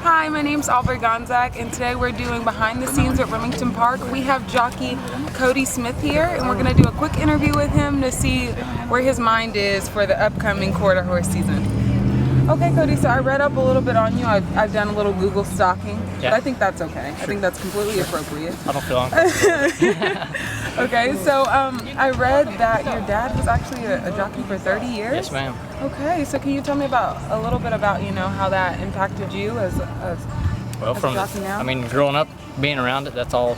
Hi, my name's Aubrey Gonzack, and today we're doing behind the scenes at Remington Park. We have Jockey Cody Smith here, and we're going to do a quick interview with him to see where his mind is for the upcoming quarter horse season. Okay, Cody, so I read up a little bit on you. I've done a little Google stalking, but I think that's okay. I think that's completely appropriate. I don't feel uncomfortable. Okay, so I read that your dad was actually a jockey for 30 years? Yes, ma'am. Okay, so can you tell me a little bit about, how that impacted you as a jockey now? I mean, growing up, being around it, that's all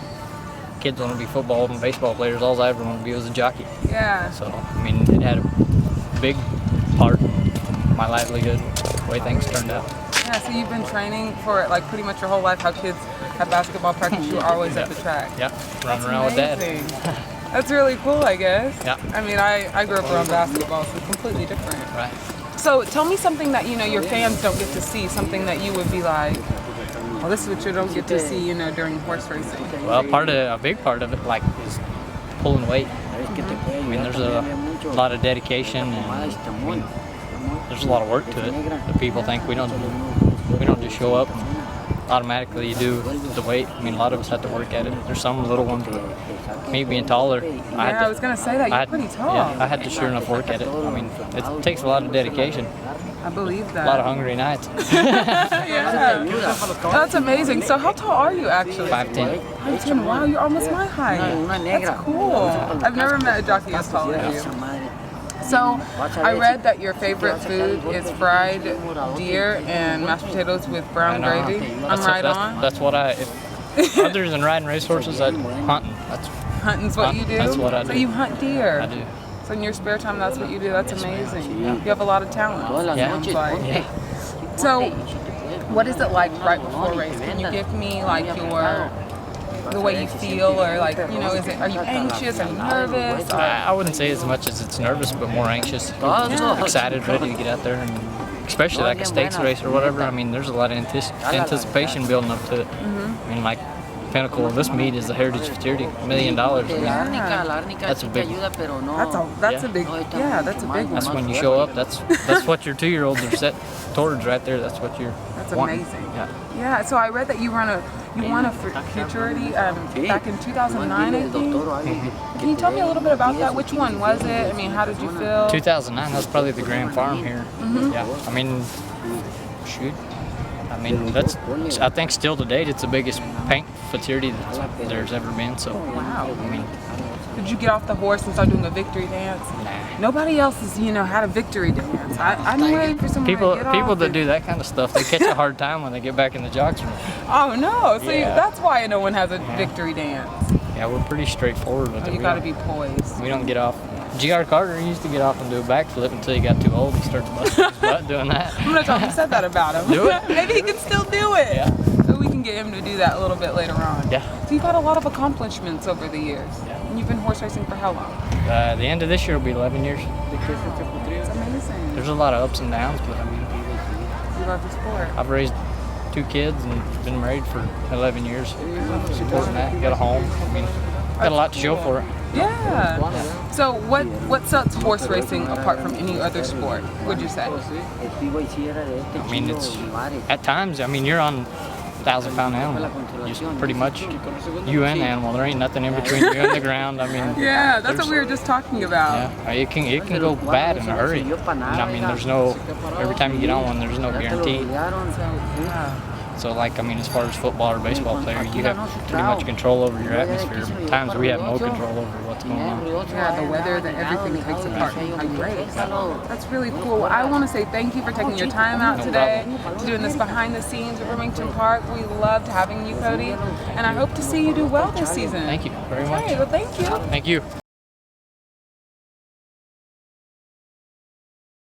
kids want to be football and baseball players. All I ever wanted to be was a jockey. Yeah. So, I mean, it had a big part in my livelihood, the way things turned out. Yeah, so you've been training for it like pretty much your whole life. How kids have basketball practice, you were always at the track. Yeah, running around with dad. That's really cool, I guess. Yeah. I mean, I grew up around basketball, so it's completely different. Right. So tell me something that, your fans don't get to see, something that you would be like, well, this is what you don't get to see, during horse racing. Well, a big part of it, is pulling weight. I mean, there's a lot of dedication and there's a lot of work to it. The people think we don't just show up and automatically you do the weight. I mean, a lot of us have to work at it. There's some little ones, but me being taller, I was going to say that, you're pretty tall. Yeah, I had to sure enough work at it. I mean, it takes a lot of dedication. I believe that. A lot of hungry nights. Yeah. That's amazing. So how tall are you actually? 5'10". 5'10". Wow, you're almost my height. That's cool. I've never met a jockey as tall as you. So, I read that your favorite food is fried deer and mashed potatoes with brown gravy. I'm right on? That's what other than riding racehorses, hunting. Hunting's what you do? That's what I do. So you hunt deer? I do. So in your spare time, that's what you do? That's amazing. You have a lot of talent. Yeah. So, what is it like right before a race? Can you give me the way you feel, or are you anxious, are you nervous? I wouldn't say as much as it's nervous, but more anxious, excited, ready to get out there, and especially like a stakes race or whatever. I mean, there's a lot of anticipation building up to it. I mean, like pinnacle of this meet is the Heritage Futurity, $1 million. I mean, that's a big. That's a big one. That's when you show up. That's what your 2-year-olds are set towards right there. That's what you're. That's wanting. amazing. Yeah. So I read that you won a Futurity back in 2009, I think. Can you tell me a little bit about that? Which one was it? I mean, how did you feel? 2009. That was probably the Grand Farm here. Yeah. I mean, shoot. I mean, I think still to date, it's the biggest paint futurity that there's ever been. So. Wow. I mean. Did you get off the horse and start doing a victory dance? Nah. Nobody else has, had a victory dance. I'm waiting for someone to get off. People that do that kind of stuff, they catch a hard time when they get back in the jocks room. Oh no! So that's why no one has a victory dance. Yeah, we're pretty straightforward with it. You got to be poised. We don't get off. G.R. Carter used to get off and do a backflip until he got too old and started busting his butt doing that. I'm gonna tell him you said that about him. Do it. Maybe he can still do it. Yeah. So we can get him to do that a little bit later on. Yeah. So you've had a lot of accomplishments over the years. Yeah. And you've been horse racing for how long? The end of this year will be 11 years. It's amazing. There's a lot of ups and downs, but I mean, you love the sport. I've raised 2 kids and been married for 11 years. Supporting that, got a home. I mean, got a lot to show for it. Yeah. So what sets horse racing apart from any other sport, would you say? I mean, it's at times, you're on 1,000-pound animal. Just pretty much you and the animal. There ain't nothing in between you and the ground. I mean, yeah, that's what we were just talking about. Yeah, it can go bad in a hurry. And, I mean, every time you get on one, there's no guarantee. So, as far as football or baseball player, you have pretty much control over your atmosphere. At times we have no control over what's going on. Yeah, the weather, everything takes a part in the race. That's really cool. I want to say thank you for taking your time out today, doing this behind the scenes at Remington Park. We loved having you, Cody, and I hope to see you do well this season. Thank you very much. Okay, well, thank you. Thank you.